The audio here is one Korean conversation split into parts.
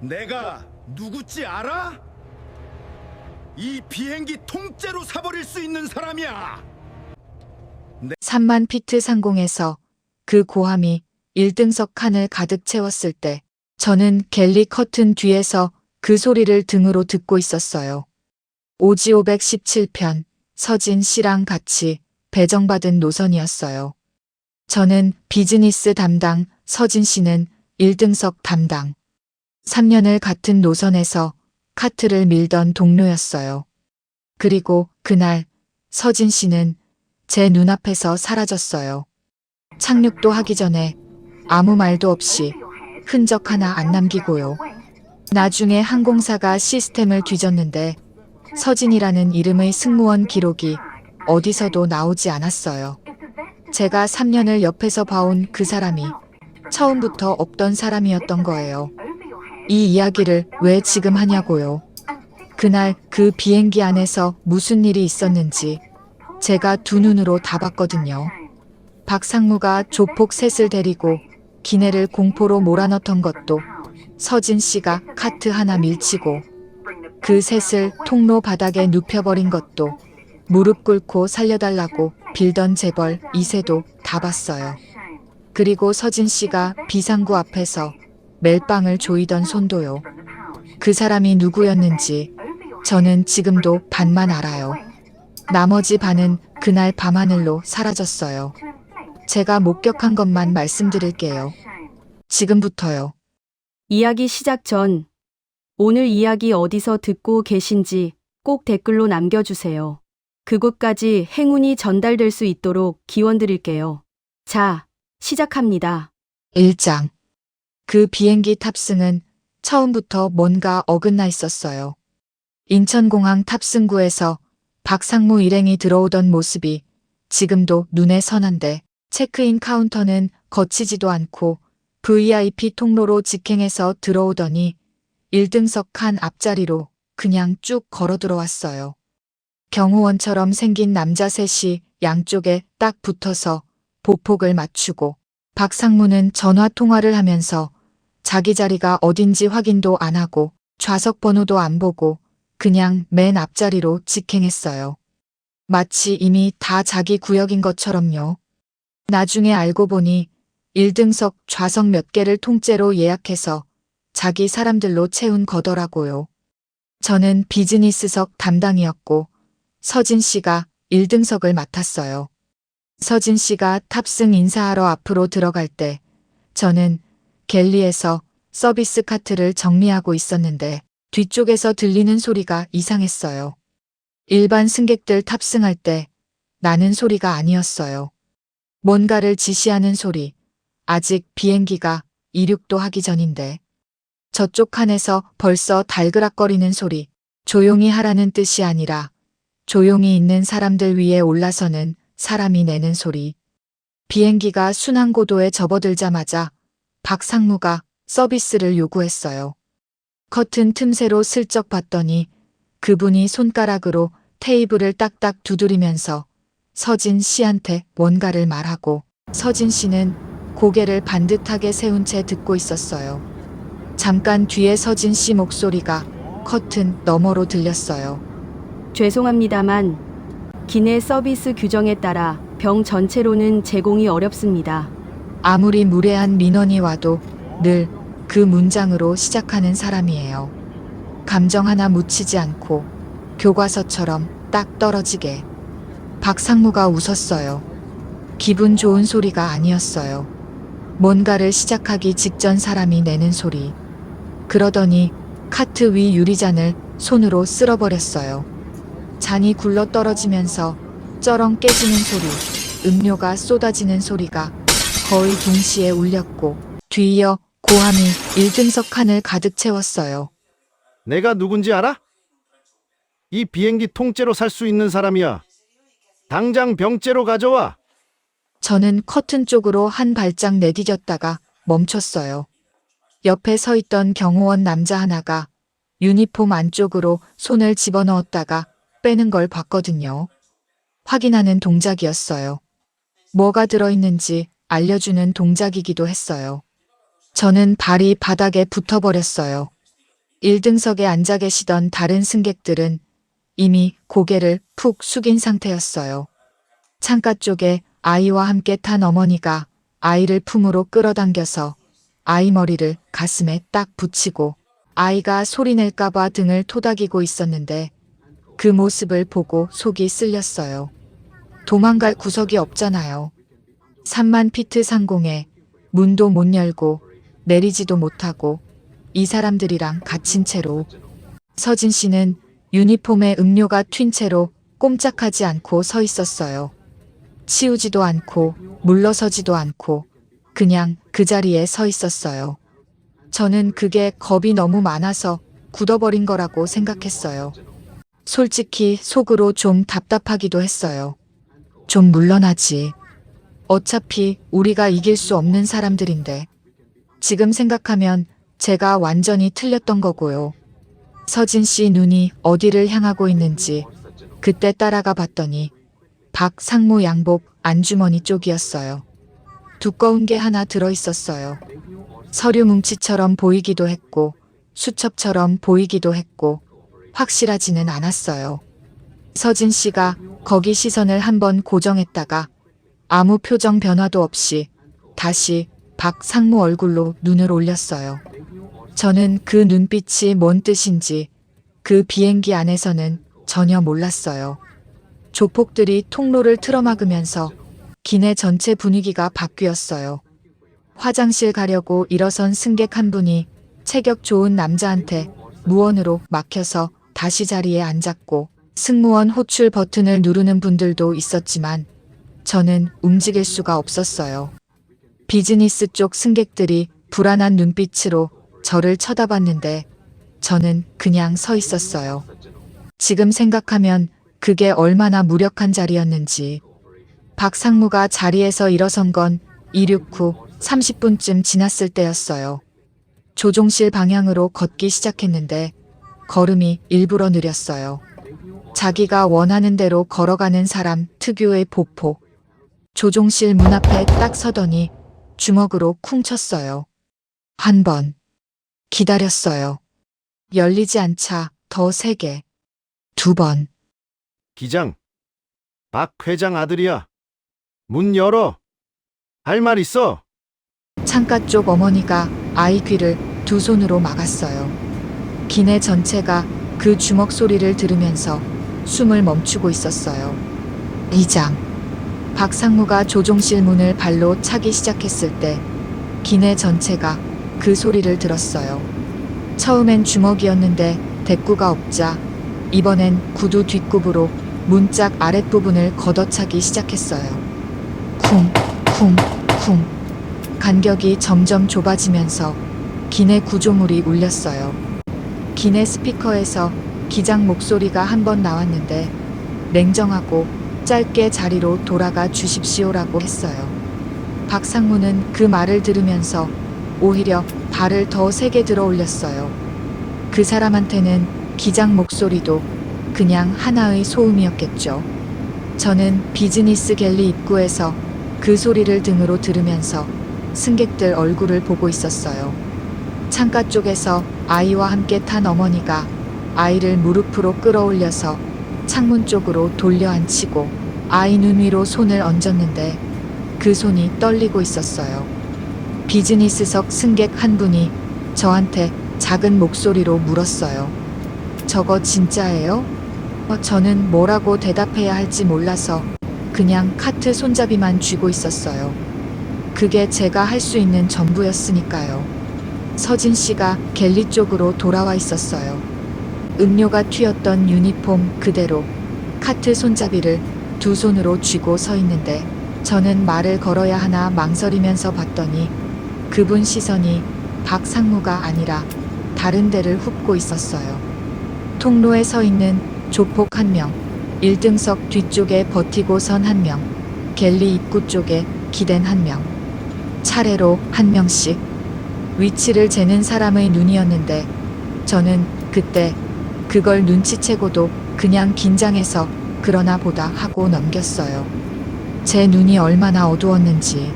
내가 누구지 알아? 이 비행기 통째로 사버릴 수 있는 사람이야. 3만 피트 상공에서 그 고함이 1등석 칸을 가득 채웠을 때 저는 갤리 커튼 뒤에서 그 소리를 등으로 듣고 있었어요. 오지 517편 서진 씨랑 같이 배정받은 노선이었어요. 저는 비즈니스 담당, 서진 씨는 1등석 담당. 3년을 같은 노선에서 카트를 밀던 동료였어요. 그리고 그날 서진 씨는 제 눈앞에서 사라졌어요. 착륙도 하기 전에 아무 말도 없이 흔적 하나 안 남기고요. 나중에 항공사가 시스템을 뒤졌는데 서진이라는 이름의 승무원 기록이 어디서도 나오지 않았어요. 제가 3년을 옆에서 봐온 그 사람이 처음부터 없던 사람이었던 거예요. 이 이야기를 왜 지금 하냐고요. 그날 그 비행기 안에서 무슨 일이 있었는지 제가 두 눈으로 다 봤거든요. 박상무가 조폭 셋을 데리고 기내를 공포로 몰아넣던 것도, 서진 씨가 카트 하나 밀치고 그 셋을 통로 바닥에 눕혀버린 것도, 무릎 꿇고 살려달라고 빌던 재벌 이세도 다 봤어요. 그리고 서진 씨가 비상구 앞에서 멜빵을 조이던 손도요. 그 사람이 누구였는지 저는 지금도 반만 알아요. 나머지 반은 그날 밤하늘로 사라졌어요. 제가 목격한 것만 말씀드릴게요. 지금부터요. 이야기 시작 전 오늘 이야기 어디서 듣고 계신지 꼭 댓글로 남겨주세요. 그곳까지 행운이 전달될 수 있도록 기원드릴게요. 자, 시작합니다. 1장. 그 비행기 탑승은 처음부터 뭔가 어긋나 있었어요. 인천공항 탑승구에서 박상무 일행이 들어오던 모습이 지금도 눈에 선한데, 체크인 카운터는 거치지도 않고 VIP 통로로 직행해서 들어오더니 1등석 칸 앞자리로 그냥 쭉 걸어 들어왔어요. 경호원처럼 생긴 남자 셋이 양쪽에 딱 붙어서 보폭을 맞추고, 박상무는 전화 통화를 하면서 자기 자리가 어딘지 확인도 안 하고 좌석 번호도 안 보고 그냥 맨 앞자리로 직행했어요. 마치 이미 다 자기 구역인 것처럼요. 나중에 알고 보니 1등석 좌석 몇 개를 통째로 예약해서 자기 사람들로 채운 거더라고요. 저는 비즈니스석 담당이었고 서진 씨가 1등석을 맡았어요. 서진 씨가 탑승 인사하러 앞으로 들어갈 때 저는 갤리에서 서비스 카트를 정리하고 있었는데 뒤쪽에서 들리는 소리가 이상했어요. 일반 승객들 탑승할 때 나는 소리가 아니었어요. 뭔가를 지시하는 소리. 아직 비행기가 이륙도 하기 전인데. 저쪽 칸에서 벌써 달그락거리는 소리. 조용히 하라는 뜻이 아니라 조용히 있는 사람들 위에 올라서는 사람이 내는 소리. 비행기가 순항고도에 접어들자마자 박상무가 서비스를 요구했어요. 커튼 틈새로 슬쩍 봤더니 그분이 손가락으로 테이블을 딱딱 두드리면서 서진 씨한테 뭔가를 말하고, 서진 씨는 고개를 반듯하게 세운 채 듣고 있었어요. 잠깐 뒤에 서진 씨 목소리가 커튼 너머로 들렸어요. 죄송합니다만 기내 서비스 규정에 따라 병 전체로는 제공이 어렵습니다. 아무리 무례한 민원이 와도 늘 그 문장으로 시작하는 사람이에요. 감정 하나 묻히지 않고 교과서처럼 딱 떨어지게. 박상무가 웃었어요. 기분 좋은 소리가 아니었어요. 뭔가를 시작하기 직전 사람이 내는 소리. 그러더니 카트 위 유리잔을 손으로 쓸어버렸어요. 잔이 굴러 떨어지면서 쩌렁 깨지는 소리, 음료가 쏟아지는 소리가 거의 동시에 울렸고, 뒤이어 고함이 1등석 칸을 가득 채웠어요. 내가 누군지 알아? 이 비행기 통째로 살 수 있는 사람이야. 당장 병째로 가져와. 저는 커튼 쪽으로 한 발짝 내디뎠다가 멈췄어요. 옆에 서 있던 경호원 남자 하나가 유니폼 안쪽으로 손을 집어넣었다가 빼는 걸 봤거든요. 확인하는 동작이었어요. 뭐가 들어있는지 알려주는 동작이기도 했어요. 저는 발이 바닥에 붙어버렸어요. 1등석에 앉아 계시던 다른 승객들은 이미 고개를 푹 숙인 상태였어요. 창가 쪽에 아이와 함께 탄 어머니가 아이를 품으로 끌어당겨서 아이 머리를 가슴에 딱 붙이고 아이가 소리낼까봐 등을 토닥이고 있었는데 그 모습을 보고 속이 쓸렸어요. 도망갈 구석이 없잖아요. 3만 피트 상공에 문도 못 열고 내리지도 못하고 이 사람들이랑 갇힌 채로 서진 씨는 유니폼에 음료가 튄 채로 꼼짝하지 않고 서 있었어요. 치우지도 않고 물러서지도 않고 그냥 그 자리에 서 있었어요. 저는 그게 겁이 너무 많아서 굳어버린 거라고 생각했어요. 솔직히 속으로 좀 답답하기도 했어요. 좀 물러나지. 어차피 우리가 이길 수 없는 사람들인데. 지금 생각하면 제가 완전히 틀렸던 거고요. 서진 씨 눈이 어디를 향하고 있는지 그때 따라가 봤더니 박상무 양복 안주머니 쪽이었어요. 두꺼운 게 하나 들어있었어요. 서류 뭉치처럼 보이기도 했고 수첩처럼 보이기도 했고 확실하지는 않았어요. 서진 씨가 거기 시선을 한번 고정했다가 아무 표정 변화도 없이 다시 박상무 얼굴로 눈을 올렸어요. 저는 그 눈빛이 뭔 뜻인지 그 비행기 안에서는 전혀 몰랐어요. 조폭들이 통로를 틀어막으면서 기내 전체 분위기가 바뀌었어요. 화장실 가려고 일어선 승객 한 분이 체격 좋은 남자한테 무언으로 막혀서 다시 자리에 앉았고 승무원 호출 버튼을 누르는 분들도 있었지만 저는 움직일 수가 없었어요. 비즈니스 쪽 승객들이 불안한 눈빛으로 저를 쳐다봤는데 저는 그냥 서 있었어요. 지금 생각하면 그게 얼마나 무력한 자리였는지. 박상무가 자리에서 일어선 건 이륙 후 30분쯤 지났을 때였어요. 조종실 방향으로 걷기 시작했는데 걸음이 일부러 느렸어요. 자기가 원하는 대로 걸어가는 사람 특유의 보폭. 조종실 문 앞에 딱 서더니 주먹으로 쿵 쳤어요. 한 번. 기다렸어요. 열리지 않자 더 세게. 2번. 기장, 박 회장 아들이야. 문 열어. 할 말 있어. 창가 쪽 어머니가 아이 귀를 두 손으로 막았어요. 기내 전체가 그 주먹 소리를 들으면서 숨을 멈추고 있었어요. 이장. 박상무가 조종실 문을 발로 차기 시작했을 때 기내 전체가 그 소리를 들었어요. 처음엔 주먹이었는데 대꾸가 없자 이번엔 구두 뒷굽으로 문짝 아랫부분을 걷어차기 시작했어요. 쿵, 쿵, 쿵. 간격이 점점 좁아지면서 기내 구조물이 울렸어요. 기내 스피커에서 기장 목소리가 한 번 나왔는데 냉정하고 짧게 자리로 돌아가 주십시오라고 했어요. 박상무는 그 말을 들으면서 오히려 발을 더 세게 들어 올렸어요. 그 사람한테는 기장 목소리도 그냥 하나의 소음이었겠죠. 저는 비즈니스 갤리 입구에서 그 소리를 등으로 들으면서 승객들 얼굴을 보고 있었어요. 창가 쪽에서 아이와 함께 탄 어머니가 아이를 무릎으로 끌어올려서 창문 쪽으로 돌려 앉히고 아이 눈 위로 손을 얹었는데 그 손이 떨리고 있었어요. 비즈니스석 승객 한 분이 저한테 작은 목소리로 물었어요. 저거 진짜예요? 저는 뭐라고 대답해야 할지 몰라서 그냥 카트 손잡이만 쥐고 있었어요. 그게 제가 할 수 있는 전부였으니까요. 서진 씨가 갤리 쪽으로 돌아와 있었어요. 음료가 튀었던 유니폼 그대로 카트 손잡이를 두 손으로 쥐고 서 있는데 저는 말을 걸어야 하나 망설이면서 봤더니 그분 시선이 박상무가 아니라 다른 데를 훑고 있었어요. 통로에 서 있는 조폭 한 명, 1등석 뒤쪽에 버티고 선 한 명, 갤리 입구 쪽에 기댄 한 명, 차례로 한 명씩 위치를 재는 사람의 눈이었는데 저는 그때 그걸 눈치채고도 그냥 긴장해서 그러나 보다 하고 넘겼어요. 제 눈이 얼마나 어두웠는지.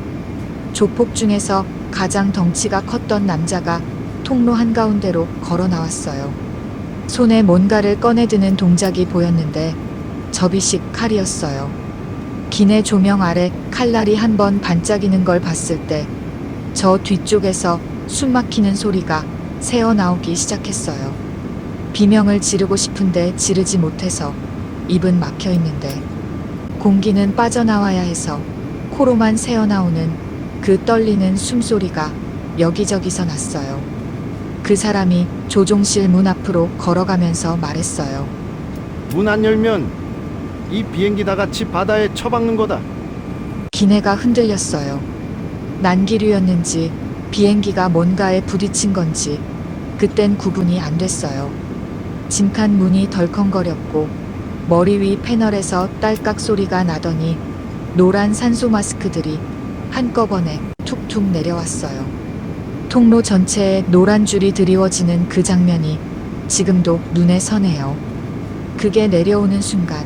조폭 중에서 가장 덩치가 컸던 남자가 통로 한가운데로 걸어 나왔어요. 손에 뭔가를 꺼내드는 동작이 보였는데 접이식 칼이었어요. 기내 조명 아래 칼날이 한번 반짝이는 걸 봤을 때 저 뒤쪽에서 숨 막히는 소리가 새어 나오기 시작했어요. 비명을 지르고 싶은데 지르지 못해서 입은 막혀 있는데 공기는 빠져나와야 해서 코로만 새어 나오는 그 떨리는 숨소리가 여기저기서 났어요. 그 사람이 조종실 문 앞으로 걸어가면서 말했어요. 문 안 열면 이 비행기 다 같이 바다에 처박는 거다. 기내가 흔들렸어요. 난기류였는지 비행기가 뭔가에 부딪힌 건지 그땐 구분이 안 됐어요. 짐칸 문이 덜컹거렸고 머리 위 패널에서 딸깍 소리가 나더니 노란 산소 마스크들이 한꺼번에 툭툭 내려왔어요. 통로 전체에 노란 줄이 드리워지는 그 장면이 지금도 눈에 선해요. 그게 내려오는 순간,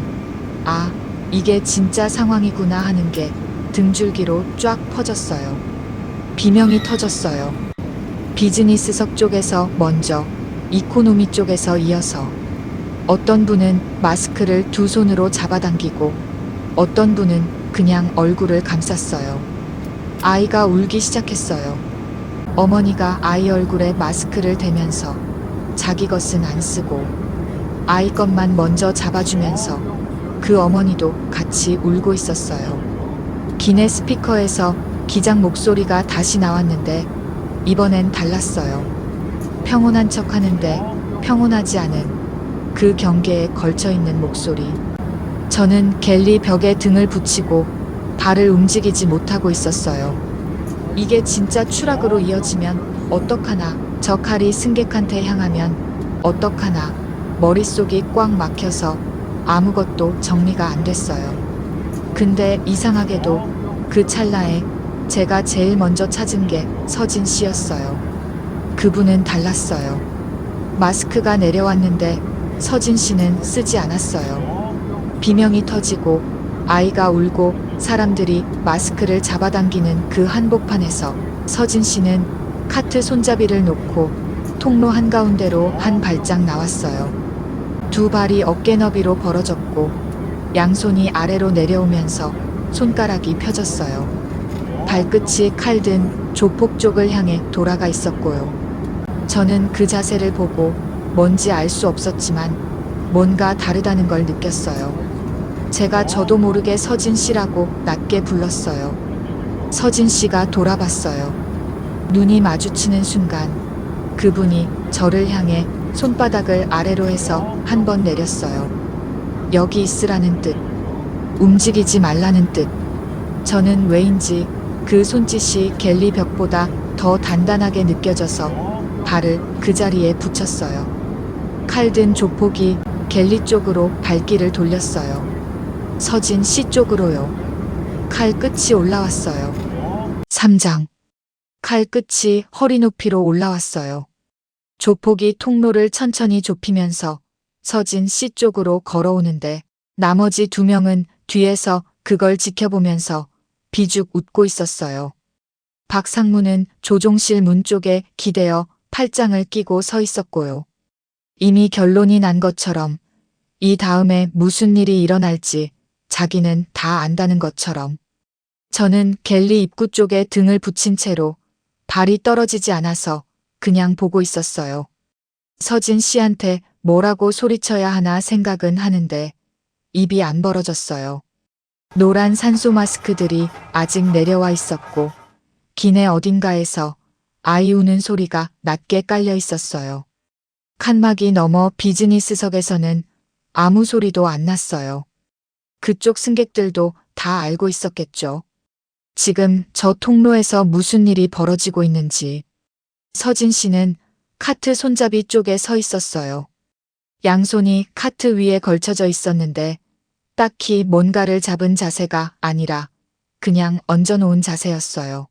아, 이게 진짜 상황이구나 하는 게 등줄기로 쫙 퍼졌어요. 비명이 터졌어요. 비즈니스석 쪽에서 먼저, 이코노미 쪽에서 이어서. 어떤 분은 마스크를 두 손으로 잡아당기고 어떤 분은 그냥 얼굴을 감쌌어요. 아이가 울기 시작했어요. 어머니가 아이 얼굴에 마스크를 대면서 자기 것은 안 쓰고 아이 것만 먼저 잡아주면서 그 어머니도 같이 울고 있었어요. 기내 스피커에서 기장 목소리가 다시 나왔는데 이번엔 달랐어요. 평온한 척 하는데 평온하지 않은 그 경계에 걸쳐있는 목소리. 저는 갤리 벽에 등을 붙이고 발을 움직이지 못하고 있었어요. 이게 진짜 추락으로 이어지면 어떡하나, 저 칼이 승객한테 향하면 어떡하나, 머릿속이 꽉 막혀서 아무것도 정리가 안 됐어요. 근데 이상하게도 그 찰나에 제가 제일 먼저 찾은 게 서진 씨였어요. 그분은 달랐어요. 마스크가 내려왔는데 서진 씨는 쓰지 않았어요. 비명이 터지고 아이가 울고 사람들이 마스크를 잡아당기는 그 한복판에서 서진 씨는 카트 손잡이를 놓고 통로 한가운데로 한 발짝 나왔어요. 두 발이 어깨 너비로 벌어졌고 양손이 아래로 내려오면서 손가락이 펴졌어요. 발끝이 칼든 조폭 쪽을 향해 돌아가 있었고요. 저는 그 자세를 보고 뭔지 알 수 없었지만 뭔가 다르다는 걸 느꼈어요. 제가 저도 모르게 서진 씨라고 낮게 불렀어요. 서진 씨가 돌아봤어요. 눈이 마주치는 순간 그분이 저를 향해 손바닥을 아래로 해서 한 번 내렸어요. 여기 있으라는 뜻, 움직이지 말라는 뜻. 저는 왜인지 그 손짓이 갤리 벽보다 더 단단하게 느껴져서 발을 그 자리에 붙였어요. 칼든 조폭이 갤리 쪽으로 발길을 돌렸어요. 서진 씨 쪽으로요. 칼 끝이 올라왔어요. 3장. 칼 끝이 허리 높이로 올라왔어요. 조폭이 통로를 천천히 좁히면서 서진 씨 쪽으로 걸어오는데 나머지 두 명은 뒤에서 그걸 지켜보면서 비죽 웃고 있었어요. 박상무는 조종실 문 쪽에 기대어 팔짱을 끼고 서 있었고요. 이미 결론이 난 것처럼 이 다음에 무슨 일이 일어날지 자기는 다 안다는 것처럼. 저는 갤리 입구 쪽에 등을 붙인 채로 발이 떨어지지 않아서 그냥 보고 있었어요. 서진 씨한테 뭐라고 소리쳐야 하나 생각은 하는데 입이 안 벌어졌어요. 노란 산소 마스크들이 아직 내려와 있었고 기내 어딘가에서 아이 우는 소리가 낮게 깔려 있었어요. 칸막이 너머 비즈니스석에서는 아무 소리도 안 났어요. 그쪽 승객들도 다 알고 있었겠죠. 지금 저 통로에서 무슨 일이 벌어지고 있는지. 서진 씨는 카트 손잡이 쪽에 서 있었어요. 양손이 카트 위에 걸쳐져 있었는데 딱히 뭔가를 잡은 자세가 아니라 그냥 얹어놓은 자세였어요.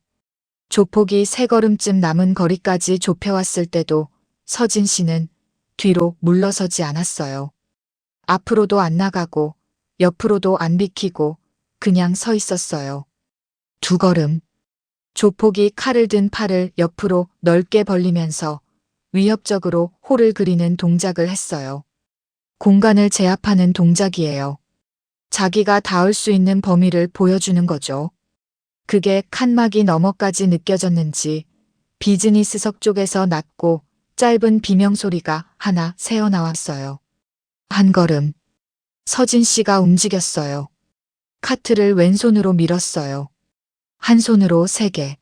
조폭이 세 걸음쯤 남은 거리까지 좁혀왔을 때도 서진 씨는 뒤로 물러서지 않았어요. 앞으로도 안 나가고 옆으로도 안 비키고 그냥 서 있었어요. 두 걸음. 조폭이 칼을 든 팔을 옆으로 넓게 벌리면서 위협적으로 홀을 그리는 동작을 했어요. 공간을 제압하는 동작이에요. 자기가 닿을 수 있는 범위를 보여주는 거죠. 그게 칸막이 너머까지 느껴졌는지 비즈니스석 쪽에서 낮고 짧은 비명소리가 하나 새어나왔어요. 한 걸음. 서진 씨가 움직였어요. 카트를 왼손으로 밀었어요. 한 손으로 3개.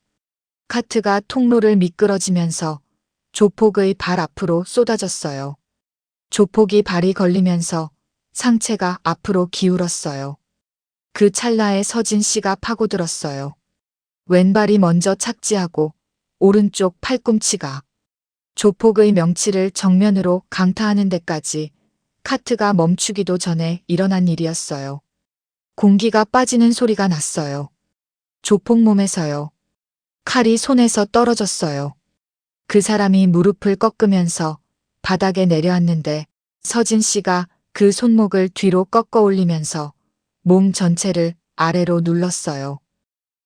카트가 통로를 미끄러지면서 조폭의 발 앞으로 쏟아졌어요. 조폭이 발이 걸리면서 상체가 앞으로 기울었어요. 그 찰나에 서진 씨가 파고들었어요. 왼발이 먼저 착지하고 오른쪽 팔꿈치가 조폭의 명치를 정면으로 강타하는 데까지 카트가 멈추기도 전에 일어난 일이었어요. 공기가 빠지는 소리가 났어요. 조폭 몸에서요. 칼이 손에서 떨어졌어요. 그 사람이 무릎을 꺾으면서 바닥에 내려앉는데 서진 씨가 그 손목을 뒤로 꺾어 올리면서 몸 전체를 아래로 눌렀어요.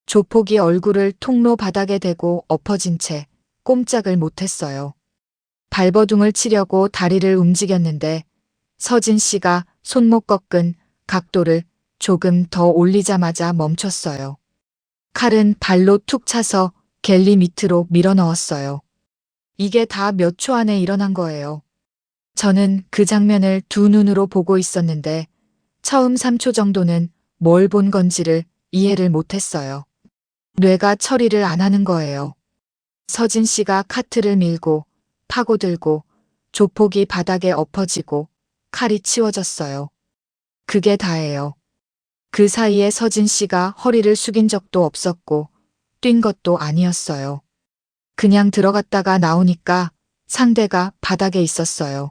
조폭이 얼굴을 통로 바닥에 대고 엎어진 채 꼼짝을 못했어요. 발버둥을 치려고 다리를 움직였는데 서진 씨가 손목 꺾은 각도를 조금 더 올리자마자 멈췄어요. 칼은 발로 툭 차서 갤리 밑으로 밀어 넣었어요. 이게 다 몇 초 안에 일어난 거예요. 저는 그 장면을 두 눈으로 보고 있었는데 처음 3초 정도는 뭘 본 건지를 이해를 못했어요. 뇌가 처리를 안 하는 거예요. 서진 씨가 카트를 밀고 파고들고 조폭이 바닥에 엎어지고 칼이 치워졌어요. 그게 다예요. 그 사이에 서진 씨가 허리를 숙인 적도 없었고 뛴 것도 아니었어요. 그냥 들어갔다가 나오니까 상대가 바닥에 있었어요.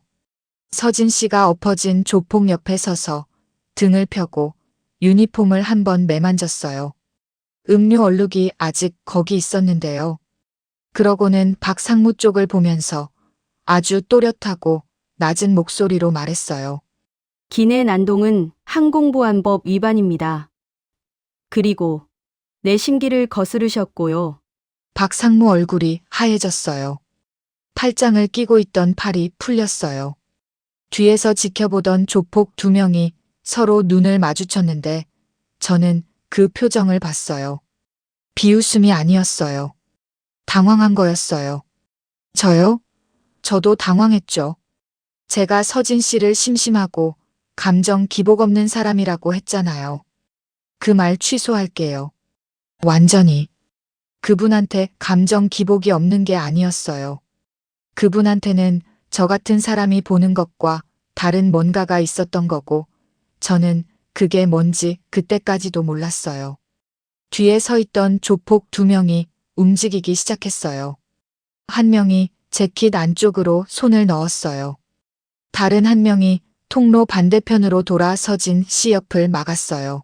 서진 씨가 엎어진 조폭 옆에 서서 등을 펴고 유니폼을 한번 매만졌어요. 음료 얼룩이 아직 거기 있었는데요. 그러고는 박상무 쪽을 보면서 아주 또렷하고 낮은 목소리로 말했어요. 기내 난동은 항공보안법 위반입니다. 그리고 내 심기를 거스르셨고요. 박상무 얼굴이 하얘졌어요. 팔짱을 끼고 있던 팔이 풀렸어요. 뒤에서 지켜보던 조폭 2명이 서로 눈을 마주쳤는데 저는 그 표정을 봤어요. 비웃음이 아니었어요. 당황한 거였어요. 저요? 저도 당황했죠. 제가 서진 씨를 심심하고 감정 기복 없는 사람이라고 했잖아요. 그 말 취소할게요. 완전히. 그분한테 감정 기복이 없는 게 아니었어요. 그분한테는 저 같은 사람이 보는 것과 다른 뭔가가 있었던 거고, 저는 그게 뭔지 그때까지도 몰랐어요. 뒤에 서 있던 조폭 2명이 움직이기 시작했어요. 한 명이 재킷 안쪽으로 손을 넣었어요. 다른 한 명이 통로 반대편으로 돌아 서진 씨 옆을 막았어요.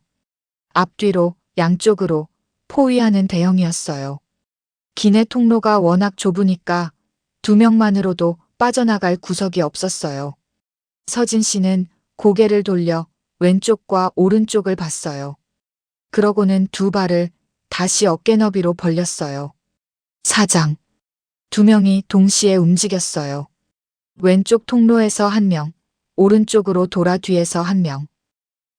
앞뒤로 양쪽으로 포위하는 대형이었어요. 기내 통로가 워낙 좁으니까 2명만으로도 빠져나갈 구석이 없었어요. 서진 씨는 고개를 돌려 왼쪽과 오른쪽을 봤어요. 그러고는 2발을 다시 어깨 너비로 벌렸어요. 사장. 2명이 동시에 움직였어요. 왼쪽 통로에서 1명, 오른쪽으로 돌아 뒤에서 1명.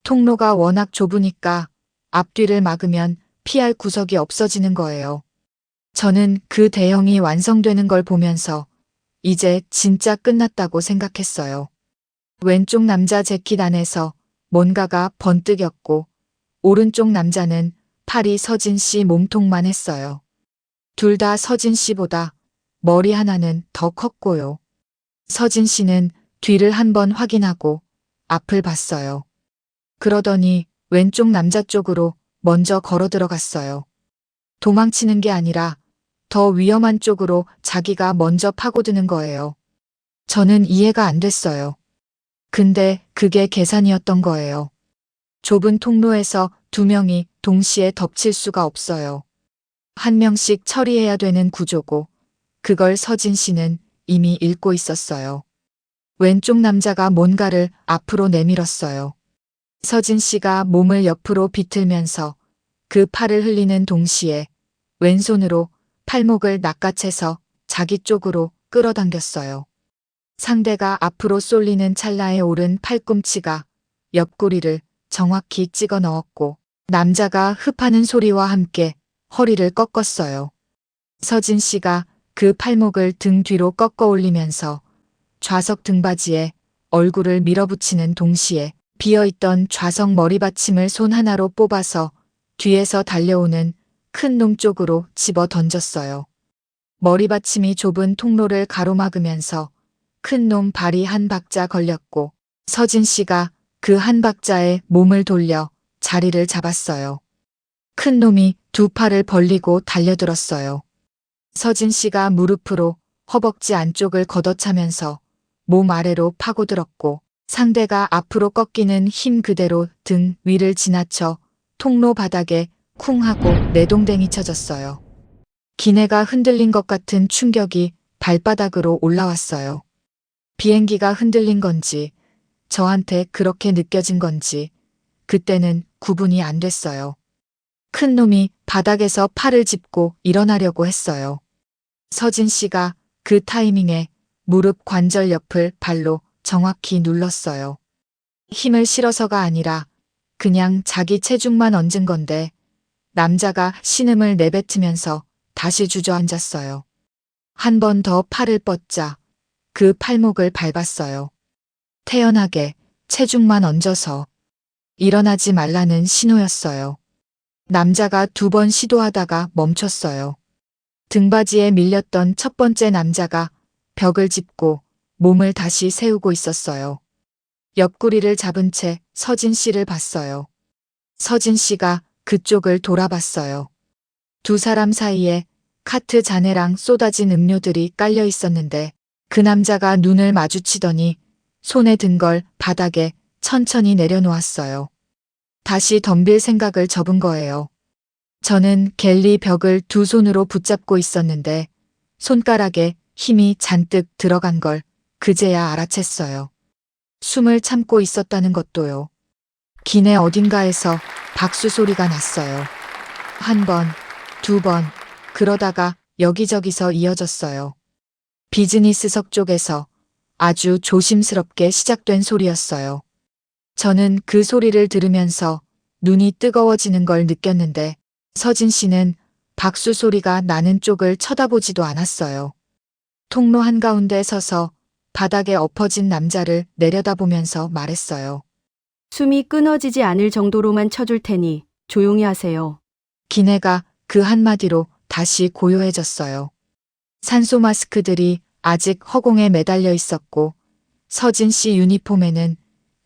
통로가 워낙 좁으니까 앞뒤를 막으면 피할 구석이 없어지는 거예요. 저는 그 대형이 완성되는 걸 보면서 이제 진짜 끝났다고 생각했어요. 왼쪽 남자 재킷 안에서 뭔가가 번뜩였고 오른쪽 남자는 팔이 서진 씨 몸통만 했어요. 둘 다 서진 씨보다 머리 하나는 더 컸고요. 서진 씨는 뒤를 한번 확인하고 앞을 봤어요. 그러더니 왼쪽 남자 쪽으로 먼저 걸어 들어갔어요. 도망치는 게 아니라 더 위험한 쪽으로 자기가 먼저 파고드는 거예요. 저는 이해가 안 됐어요. 근데 그게 계산이었던 거예요. 좁은 통로에서 2명이 동시에 덮칠 수가 없어요. 한 명씩 처리해야 되는 구조고 그걸 서진 씨는 이미 읽고 있었어요. 왼쪽 남자가 뭔가를 앞으로 내밀었어요. 서진 씨가 몸을 옆으로 비틀면서 그 팔을 흘리는 동시에 왼손으로 팔목을 낚아채서 자기 쪽으로 끌어당겼어요. 상대가 앞으로 쏠리는 찰나에 오른 팔꿈치가 옆구리를 정확히 찍어 넣었고 남자가 흡하는 소리와 함께 허리를 꺾었어요. 서진 씨가 그 팔목을 등 뒤로 꺾어 올리면서 좌석 등받이에 얼굴을 밀어붙이는 동시에 비어있던 좌석 머리받침을 손 하나로 뽑아서 뒤에서 달려오는 큰 놈 쪽으로 집어 던졌어요. 머리받침이 좁은 통로를 가로막으면서 큰 놈 발이 한 박자 걸렸고 서진 씨가 그 한 박자에 몸을 돌려 자리를 잡았어요. 큰 놈이 두 팔을 벌리고 달려들었어요. 서진 씨가 무릎으로 허벅지 안쪽을 걷어차면서 몸 아래로 파고들었고 상대가 앞으로 꺾이는 힘 그대로 등 위를 지나쳐 통로 바닥에 쿵 하고 내동댕이 쳐졌어요. 기내가 흔들린 것 같은 충격이 발바닥으로 올라왔어요. 비행기가 흔들린 건지 저한테 그렇게 느껴진 건지 그때는 구분이 안 됐어요. 큰 놈이 바닥에서 팔을 짚고 일어나려고 했어요. 서진 씨가 그 타이밍에 무릎 관절 옆을 발로 정확히 눌렀어요. 힘을 실어서가 아니라 그냥 자기 체중만 얹은 건데 남자가 신음을 내뱉으면서 다시 주저앉았어요. 한 번 더 팔을 뻗자 그 팔목을 밟았어요. 태연하게 체중만 얹어서 일어나지 말라는 신호였어요. 남자가 두 번 시도하다가 멈췄어요. 등받이에 밀렸던 첫 번째 남자가 벽을 짚고 몸을 다시 세우고 있었어요. 옆구리를 잡은 채 서진 씨를 봤어요. 서진 씨가 그쪽을 돌아봤어요. 두 사람 사이에 카트 잔해랑 쏟아진 음료들이 깔려 있었는데 그 남자가 눈을 마주치더니 손에 든 걸 바닥에 천천히 내려놓았어요. 다시 덤빌 생각을 접은 거예요. 저는 갤리 벽을 두 손으로 붙잡고 있었는데 손가락에 힘이 잔뜩 들어간 걸 그제야 알아챘어요. 숨을 참고 있었다는 것도요. 기내 어딘가에서 박수 소리가 났어요. 한 번, 두 번, 그러다가 여기저기서 이어졌어요. 비즈니스석 쪽에서 아주 조심스럽게 시작된 소리였어요. 저는 그 소리를 들으면서 눈이 뜨거워지는 걸 느꼈는데 서진 씨는 박수 소리가 나는 쪽을 쳐다보지도 않았어요. 통로 한가운데 서서 바닥에 엎어진 남자를 내려다보면서 말했어요. 숨이 끊어지지 않을 정도로만 쳐줄 테니 조용히 하세요. 기내가 그 한마디로 다시 고요해졌어요. 산소 마스크들이 아직 허공에 매달려 있었고 서진 씨 유니폼에는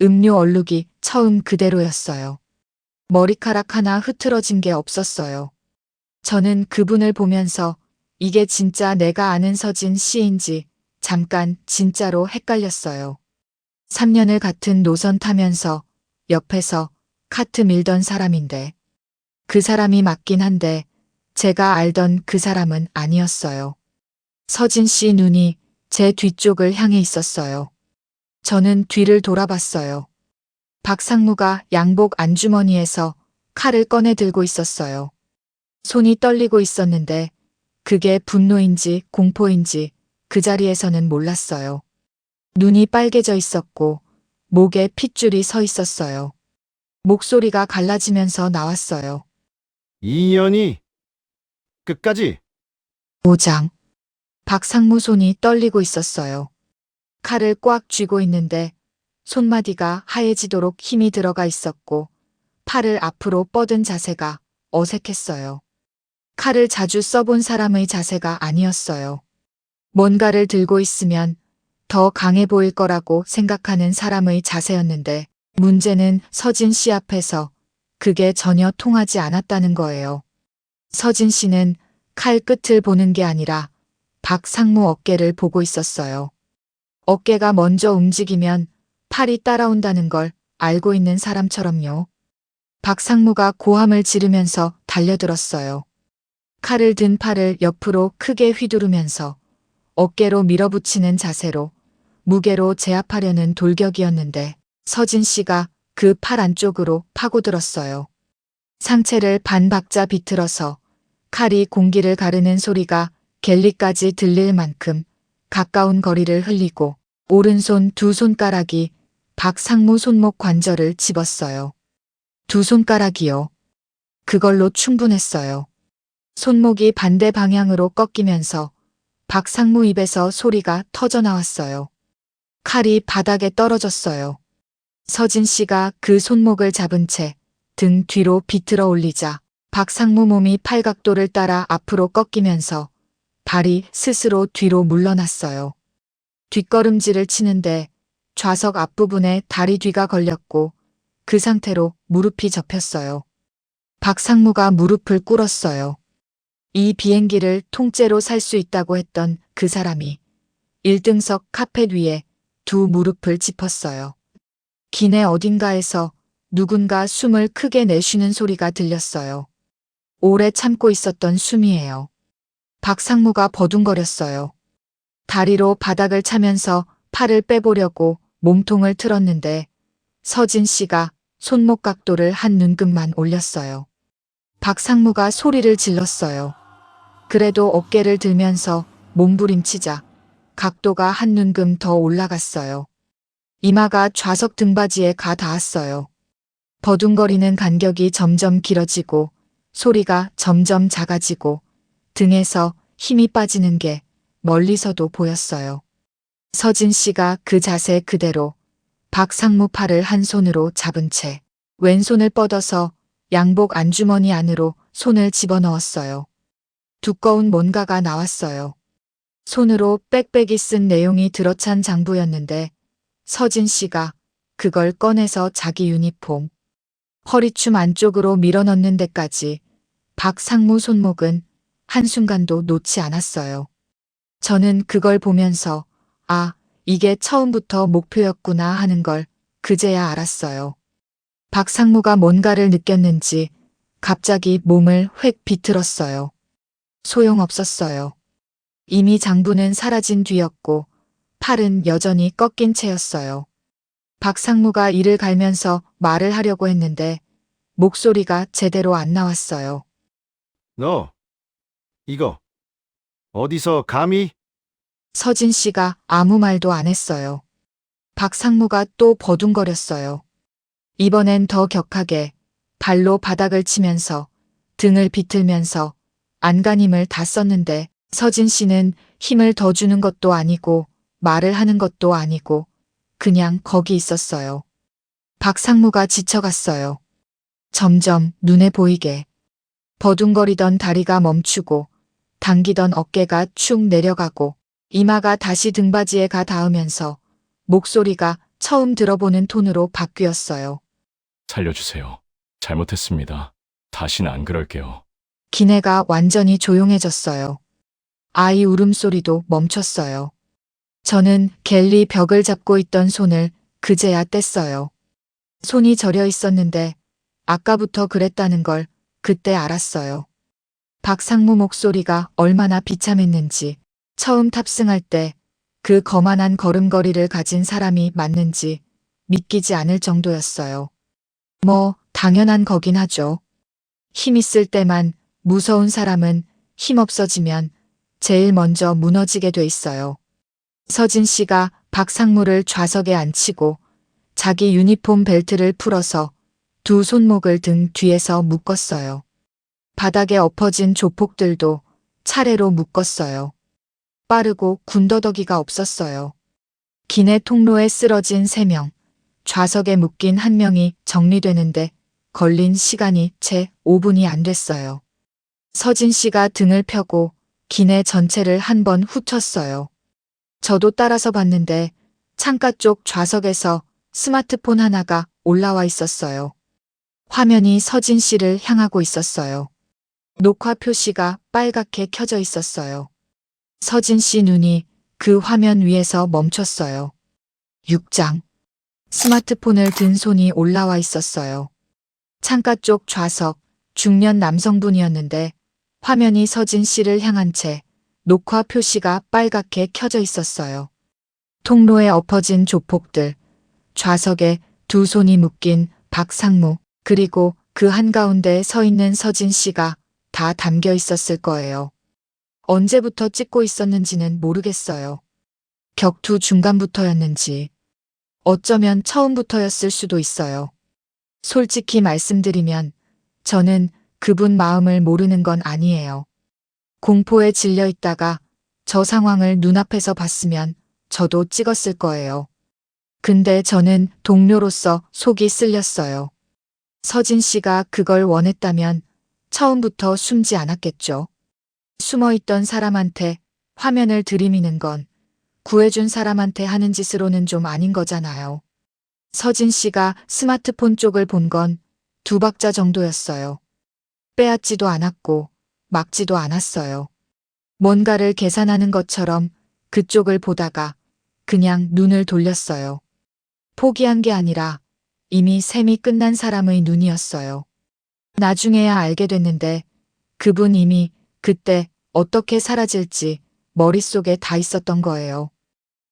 음료 얼룩이 처음 그대로였어요. 머리카락 하나 흐트러진 게 없었어요. 저는 그분을 보면서 이게 진짜 내가 아는 서진 씨인지 잠깐 진짜로 헷갈렸어요. 3년을 같은 노선 타면서 옆에서 카트 밀던 사람인데 그 사람이 맞긴 한데 제가 알던 그 사람은 아니었어요. 서진 씨 눈이 제 뒤쪽을 향해 있었어요. 저는 뒤를 돌아봤어요. 박상무가 양복 안주머니에서 칼을 꺼내 들고 있었어요. 손이 떨리고 있었는데 그게 분노인지 공포인지 그 자리에서는 몰랐어요. 눈이 빨개져 있었고 목에 핏줄이 서 있었어요. 목소리가 갈라지면서 나왔어요. 이년이 끝까지. 오장. 박상무 손이 떨리고 있었어요. 칼을 꽉 쥐고 있는데 손마디가 하얘지도록 힘이 들어가 있었고 팔을 앞으로 뻗은 자세가 어색했어요. 칼을 자주 써본 사람의 자세가 아니었어요. 뭔가를 들고 있으면 더 강해 보일 거라고 생각하는 사람의 자세였는데 문제는 서진 씨 앞에서 그게 전혀 통하지 않았다는 거예요. 서진 씨는 칼 끝을 보는 게 아니라 박상무 어깨를 보고 있었어요. 어깨가 먼저 움직이면 팔이 따라온다는 걸 알고 있는 사람처럼요. 박상무가 고함을 지르면서 달려들었어요. 칼을 든 팔을 옆으로 크게 휘두르면서 어깨로 밀어붙이는 자세로 무게로 제압하려는 돌격이었는데 서진 씨가 그 팔 안쪽으로 파고들었어요. 상체를 반 박자 비틀어서 칼이 공기를 가르는 소리가 갤리까지 들릴 만큼 가까운 거리를 흘리고 오른손 두 손가락이 박상무 손목 관절을 집었어요. 두 손가락이요. 그걸로 충분했어요. 손목이 반대 방향으로 꺾이면서 박상무 입에서 소리가 터져 나왔어요. 칼이 바닥에 떨어졌어요. 서진 씨가 그 손목을 잡은 채 등 뒤로 비틀어 올리자 박상무 몸이 팔각도를 따라 앞으로 꺾이면서 발이 스스로 뒤로 물러났어요. 뒷걸음질을 치는데 좌석 앞부분에 다리 뒤가 걸렸고 그 상태로 무릎이 접혔어요. 박상무가 무릎을 꿇었어요. 이 비행기를 통째로 살 수 있다고 했던 그 사람이 1등석 카펫 위에 두 무릎을 짚었어요. 기내 어딘가에서 누군가 숨을 크게 내쉬는 소리가 들렸어요. 오래 참고 있었던 숨이에요. 박상무가 버둥거렸어요. 다리로 바닥을 차면서 팔을 빼보려고 몸통을 틀었는데 서진 씨가 손목 각도를 한 눈금만 올렸어요. 박상무가 소리를 질렀어요. 그래도 어깨를 들면서 몸부림치자 각도가 한 눈금 더 올라갔어요. 이마가 좌석 등받이에 가 닿았어요. 버둥거리는 간격이 점점 길어지고 소리가 점점 작아지고 등에서 힘이 빠지는 게 멀리서도 보였어요. 서진 씨가 그 자세 그대로 박상무 팔을 한 손으로 잡은 채 왼손을 뻗어서 양복 안주머니 안으로 손을 집어넣었어요. 두꺼운 뭔가가 나왔어요. 손으로 빽빽이 쓴 내용이 들어찬 장부였는데 서진 씨가 그걸 꺼내서 자기 유니폼, 허리춤 안쪽으로 밀어넣는 데까지 박상무 손목은 한순간도 놓지 않았어요. 저는 그걸 보면서 아, 이게 처음부터 목표였구나 하는 걸 그제야 알았어요. 박상무가 뭔가를 느꼈는지 갑자기 몸을 획 비틀었어요. 소용없었어요. 이미 장부는 사라진 뒤였고 팔은 여전히 꺾인 채였어요. 박상무가 이를 갈면서 말을 하려고 했는데 목소리가 제대로 안 나왔어요. 너, 이거, 어디서 감히? 서진 씨가 아무 말도 안 했어요. 박상무가 또 버둥거렸어요. 이번엔 더 격하게 발로 바닥을 치면서 등을 비틀면서 안간힘을 다 썼는데 서진 씨는 힘을 더 주는 것도 아니고 말을 하는 것도 아니고 그냥 거기 있었어요. 박상무가 지쳐갔어요. 점점 눈에 보이게. 버둥거리던 다리가 멈추고 당기던 어깨가 축 내려가고 이마가 다시 등받이에 가 닿으면서 목소리가 처음 들어보는 톤으로 바뀌었어요. 살려주세요. 잘못했습니다. 다시는 안 그럴게요. 기내가 완전히 조용해졌어요. 아이 울음소리도 멈췄어요. 저는 갤리 벽을 잡고 있던 손을 그제야 뗐어요. 손이 저려 있었는데 아까부터 그랬다는 걸 그때 알았어요. 박상무 목소리가 얼마나 비참했는지, 처음 탑승할 때 그 거만한 걸음걸이를 가진 사람이 맞는지 믿기지 않을 정도였어요. 뭐 당연한 거긴 하죠. 힘 있을 때만 무서운 사람은 힘 없어지면 제일 먼저 무너지게 돼 있어요. 서진 씨가 박상무를 좌석에 앉히고 자기 유니폼 벨트를 풀어서 두 손목을 등 뒤에서 묶었어요. 바닥에 엎어진 조폭들도 차례로 묶었어요. 빠르고 군더더기가 없었어요. 기내 통로에 쓰러진 3명, 좌석에 묶인 1명이 정리되는데 걸린 시간이 채 5분이 안 됐어요. 서진 씨가 등을 펴고 기내 전체를 한 번 훑었어요. 저도 따라서 봤는데 창가 쪽 좌석에서 스마트폰 하나가 올라와 있었어요. 화면이 서진 씨를 향하고 있었어요. 녹화 표시가 빨갛게 켜져 있었어요. 서진 씨 눈이 그 화면 위에서 멈췄어요. 6장. 스마트폰을 든 손이 올라와 있었어요. 창가 쪽 좌석, 중년 남성분이었는데 화면이 서진 씨를 향한 채 녹화 표시가 빨갛게 켜져 있었어요. 통로에 엎어진 조폭들, 좌석에 두 손이 묶인 박상무, 그리고 그 한가운데 서 있는 서진 씨가 다 담겨 있었을 거예요. 언제부터 찍고 있었는지는 모르겠어요. 격투 중간부터였는지 어쩌면 처음부터였을 수도 있어요. 솔직히 말씀드리면 저는 그분 마음을 모르는 건 아니에요. 공포에 질려 있다가 저 상황을 눈앞에서 봤으면 저도 찍었을 거예요. 근데 저는 동료로서 속이 쓸렸어요. 서진 씨가 그걸 원했다면 처음부터 숨지 않았겠죠. 숨어있던 사람한테 화면을 들이미는 건 구해준 사람한테 하는 짓으로는 좀 아닌 거잖아요. 서진 씨가 스마트폰 쪽을 본 건 2박자 정도였어요. 빼앗지도 않았고 막지도 않았어요. 뭔가를 계산하는 것처럼 그쪽을 보다가 그냥 눈을 돌렸어요. 포기한 게 아니라 이미 셈이 끝난 사람의 눈이었어요. 나중에야 알게 됐는데 그분 이미 그때 어떻게 사라질지 머릿속에 다 있었던 거예요.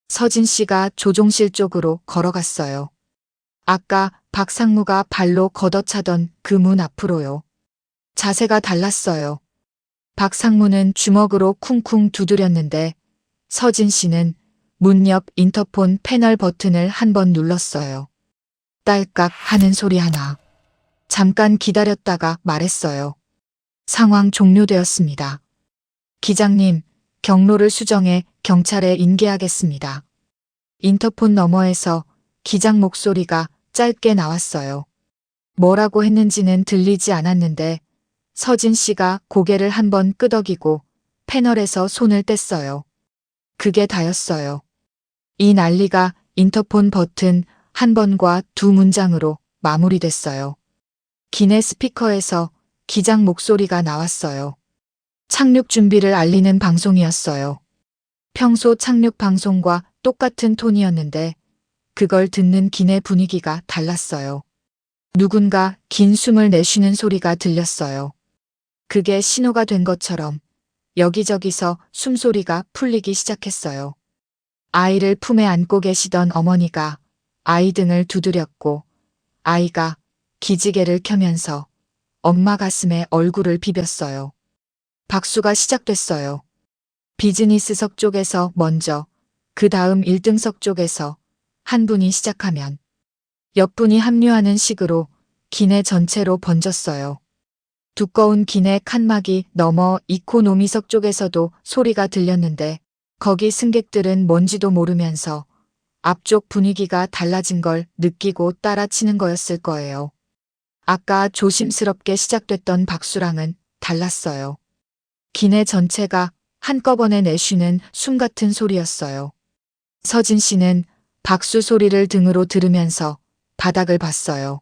서진 씨가 조종실 쪽으로 걸어갔어요. 아까 박상무가 발로 걷어차던 그 문 앞으로요. 자세가 달랐어요. 박상무는 주먹으로 쿵쿵 두드렸는데 서진 씨는 문 옆 인터폰 패널 버튼을 한 번 눌렀어요. 딸깍 하는 소리 하나. 잠깐 기다렸다가 말했어요. 상황 종료되었습니다. 기장님, 경로를 수정해 경찰에 인계하겠습니다. 인터폰 너머에서 기장 목소리가 짧게 나왔어요. 뭐라고 했는지는 들리지 않았는데 서진 씨가 고개를 한번 끄덕이고 패널에서 손을 뗐어요. 그게 다였어요. 이 난리가 인터폰 버튼 한 번과 2문장으로 마무리됐어요. 기내 스피커에서 기장 목소리가 나왔어요. 착륙 준비를 알리는 방송이었어요. 평소 착륙 방송과 똑같은 톤이었는데 그걸 듣는 기내 분위기가 달랐어요. 누군가 긴 숨을 내쉬는 소리가 들렸어요. 그게 신호가 된 것처럼 여기저기서 숨소리가 풀리기 시작했어요. 아이를 품에 안고 계시던 어머니가 아이 등을 두드렸고 아이가 기지개를 켜면서 엄마 가슴에 얼굴을 비볐어요. 박수가 시작됐어요. 비즈니스석 쪽에서 먼저, 그 다음 1등석 쪽에서 한 분이 시작하면 옆분이 합류하는 식으로 기내 전체로 번졌어요. 두꺼운 기내 칸막이 넘어 이코노미석 쪽에서도 소리가 들렸는데 거기 승객들은 뭔지도 모르면서 앞쪽 분위기가 달라진 걸 느끼고 따라치는 거였을 거예요. 아까 조심스럽게 시작됐던 박수랑은 달랐어요. 기내 전체가 한꺼번에 내쉬는 숨 같은 소리였어요. 서진 씨는 박수 소리를 등으로 들으면서 바닥을 봤어요.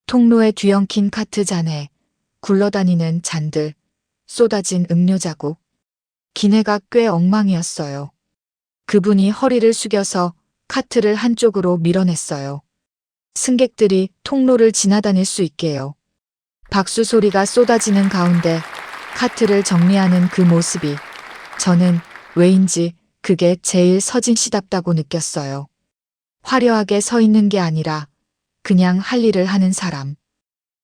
통로에 뒤엉킨 카트 잔에 굴러다니는 잔들, 쏟아진 음료 자국. 기내가 꽤 엉망이었어요. 그분이 허리를 숙여서 카트를 한쪽으로 밀어냈어요. 승객들이 통로를 지나다닐 수 있게요. 박수 소리가 쏟아지는 가운데 카트를 정리하는 그 모습이 저는 왜인지 그게 제일 서진 씨답다고 느꼈어요. 화려하게 서 있는 게 아니라 그냥 할 일을 하는 사람.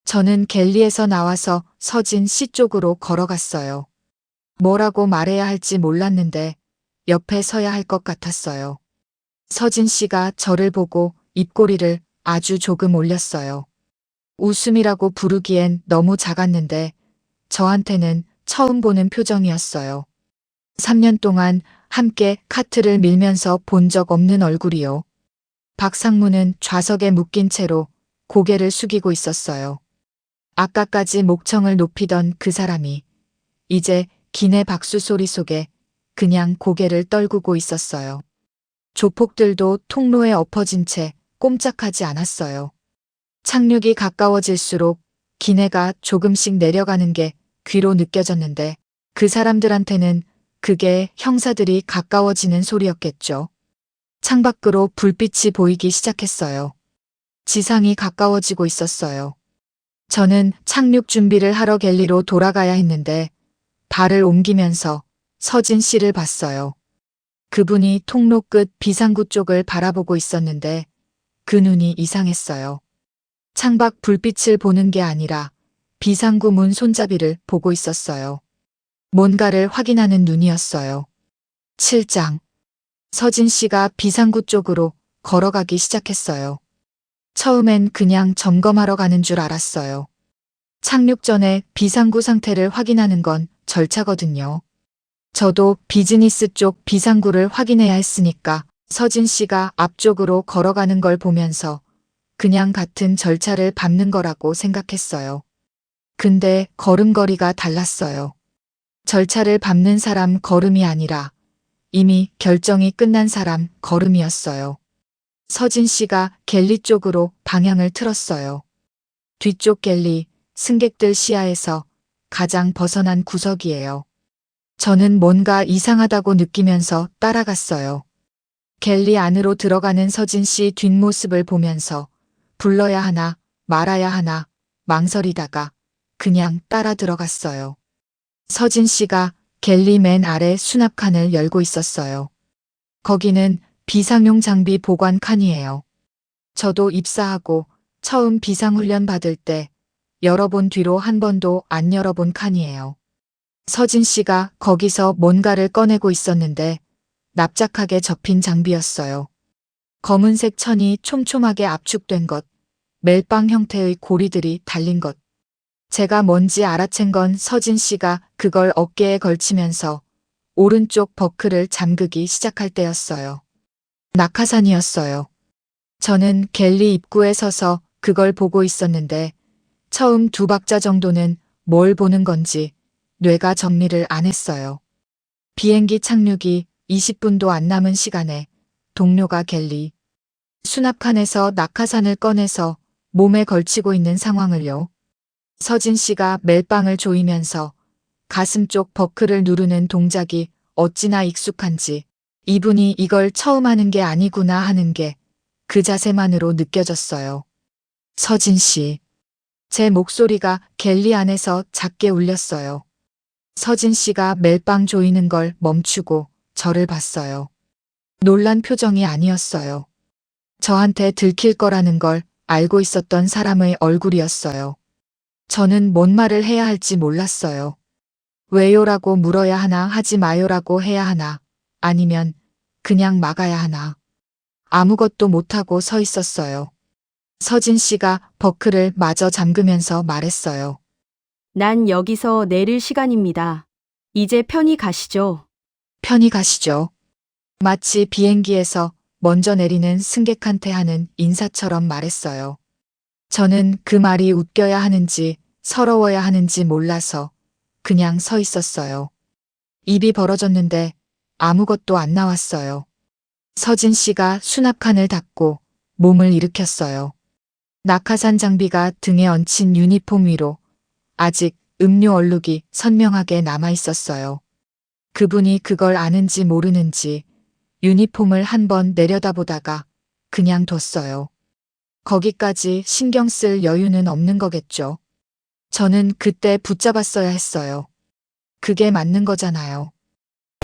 저는 갤리에서 나와서 서진 씨 쪽으로 걸어갔어요. 뭐라고 말해야 할지 몰랐는데 옆에 서야 할 것 같았어요. 서진 씨가 저를 보고 입꼬리를 아주 조금 올렸어요. 웃음이라고 부르기엔 너무 작았는데 저한테는 처음 보는 표정이었어요. 3년 동안 함께 카트를 밀면서 본 적 없는 얼굴이요. 박상무는 좌석에 묶인 채로 고개를 숙이고 있었어요. 아까까지 목청을 높이던 그 사람이 이제 기내 박수 소리 속에 그냥 고개를 떨구고 있었어요. 조폭들도 통로에 엎어진 채 꼼짝하지 않았어요. 착륙이 가까워질수록 기내가 조금씩 내려가는 게 귀로 느껴졌는데 그 사람들한테는 그게 형사들이 가까워지는 소리였겠죠. 창밖으로 불빛이 보이기 시작했어요. 지상이 가까워지고 있었어요. 저는 착륙 준비를 하러 갤리로 돌아가야 했는데 발을 옮기면서 서진 씨를 봤어요. 그분이 통로 끝 비상구 쪽을 바라보고 있었는데 그 눈이 이상했어요. 창밖 불빛을 보는 게 아니라 비상구 문 손잡이를 보고 있었어요. 뭔가를 확인하는 눈이었어요. 7장. 서진 씨가 비상구 쪽으로 걸어가기 시작했어요. 처음엔 그냥 점검하러 가는 줄 알았어요. 착륙 전에 비상구 상태를 확인하는 건 절차거든요. 저도 비즈니스 쪽 비상구를 확인해야 했으니까 서진 씨가 앞쪽으로 걸어가는 걸 보면서 그냥 같은 절차를 밟는 거라고 생각했어요. 근데 걸음걸이가 달랐어요. 절차를 밟는 사람 걸음이 아니라 이미 결정이 끝난 사람 걸음이었어요. 서진 씨가 갤리 쪽으로 방향을 틀었어요. 뒤쪽 갤리, 승객들 시야에서 가장 벗어난 구석이에요. 저는 뭔가 이상하다고 느끼면서 따라갔어요. 갤리 안으로 들어가는 서진 씨 뒷모습을 보면서 불러야 하나 말아야 하나 망설이다가 그냥 따라 들어갔어요. 서진 씨가 갤리 맨 아래 수납칸을 열고 있었어요. 거기는 비상용 장비 보관 칸이에요. 저도 입사하고 처음 비상훈련 받을 때 열어본 뒤로 한 번도 안 열어본 칸이에요. 서진 씨가 거기서 뭔가를 꺼내고 있었는데 납작하게 접힌 장비였어요. 검은색 천이 촘촘하게 압축된 것, 멜빵 형태의 고리들이 달린 것. 제가 뭔지 알아챈 건 서진 씨가 그걸 어깨에 걸치면서 오른쪽 버클을 잠그기 시작할 때였어요. 낙하산이었어요. 저는 갤리 입구에 서서 그걸 보고 있었는데 처음 2박자 정도는 뭘 보는 건지 뇌가 정리를 안 했어요. 비행기 착륙이 20분도 안 남은 시간에 동료가 갤리 수납칸에서 낙하산을 꺼내서 몸에 걸치고 있는 상황을요. 서진 씨가 멜빵을 조이면서 가슴 쪽 버클을 누르는 동작이 어찌나 익숙한지 이분이 이걸 처음 하는 게 아니구나 하는 게 그 자세만으로 느껴졌어요. 서진 씨. 제 목소리가 갤리 안에서 작게 울렸어요. 서진 씨가 멜빵 조이는 걸 멈추고 저를 봤어요. 놀란 표정이 아니었어요. 저한테 들킬 거라는 걸 알고 있었던 사람의 얼굴이었어요. 저는 뭔 말을 해야 할지 몰랐어요. 왜요라고 물어야 하나 하지 마요라고 해야 하나 아니면 그냥 막아야 하나. 아무것도 못하고 서 있었어요. 서진 씨가 버클을 마저 잠그면서 말했어요. 난 여기서 내릴 시간입니다. 이제 편히 가시죠. 편히 가시죠. 마치 비행기에서 먼저 내리는 승객한테 하는 인사처럼 말했어요. 저는 그 말이 웃겨야 하는지 서러워야 하는지 몰라서 그냥 서 있었어요. 입이 벌어졌는데 아무것도 안 나왔어요. 서진 씨가 수납칸을 닫고 몸을 일으켰어요. 낙하산 장비가 등에 얹힌 유니폼 위로 아직 음료 얼룩이 선명하게 남아 있었어요. 그분이 그걸 아는지 모르는지 유니폼을 한번 내려다보다가 그냥 뒀어요. 거기까지 신경 쓸 여유는 없는 거겠죠. 저는 그때 붙잡았어야 했어요. 그게 맞는 거잖아요.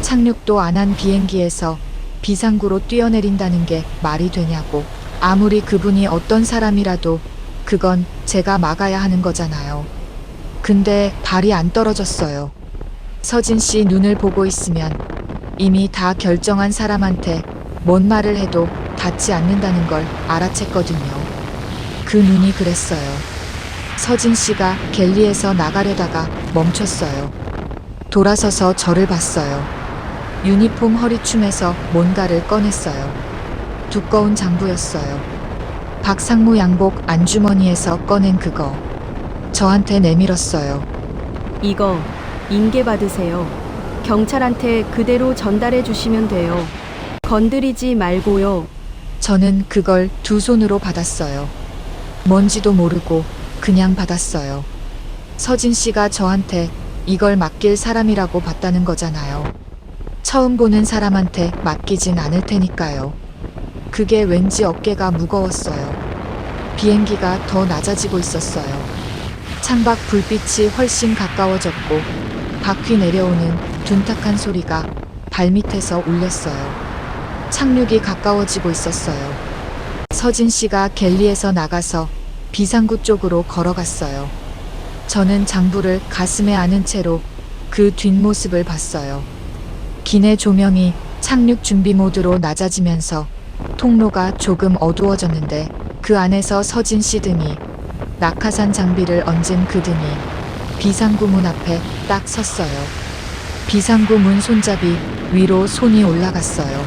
착륙도 안 한 비행기에서 비상구로 뛰어내린다는 게 말이 되냐고. 아무리 그분이 어떤 사람이라도 그건 제가 막아야 하는 거잖아요. 근데 발이 안 떨어졌어요. 서진 씨 눈을 보고 있으면 이미 다 결정한 사람한테 뭔 말을 해도 닿지 않는다는 걸 알아챘거든요. 그 눈이 그랬어요. 서진 씨가 갤리에서 나가려다가 멈췄어요. 돌아서서 저를 봤어요. 유니폼 허리춤에서 뭔가를 꺼냈어요. 두꺼운 장부였어요. 박상무 양복 안주머니에서 꺼낸 그거. 저한테 내밀었어요. 이거 인계 받으세요. 경찰한테 그대로 전달해 주시면 돼요. 건드리지 말고요. 저는 그걸 두 손으로 받았어요. 뭔지도 모르고 그냥 받았어요. 서진 씨가 저한테 이걸 맡길 사람이라고 봤다는 거잖아요. 처음 보는 사람한테 맡기진 않을 테니까요. 그게 왠지 어깨가 무거웠어요. 비행기가 더 낮아지고 있었어요. 창밖 불빛이 훨씬 가까워졌고 바퀴 내려오는 둔탁한 소리가 발밑에서 울렸어요. 착륙이 가까워지고 있었어요. 서진 씨가 갤리에서 나가서 비상구 쪽으로 걸어갔어요. 저는 장부를 가슴에 안은 채로 그 뒷모습을 봤어요. 기내 조명이 착륙 준비 모드로 낮아지면서 통로가 조금 어두워졌는데 그 안에서 서진 씨 등이 낙하산 장비를 얹은 그 등이 비상구 문 앞에 딱 섰어요. 비상구 문 손잡이 위로 손이 올라갔어요.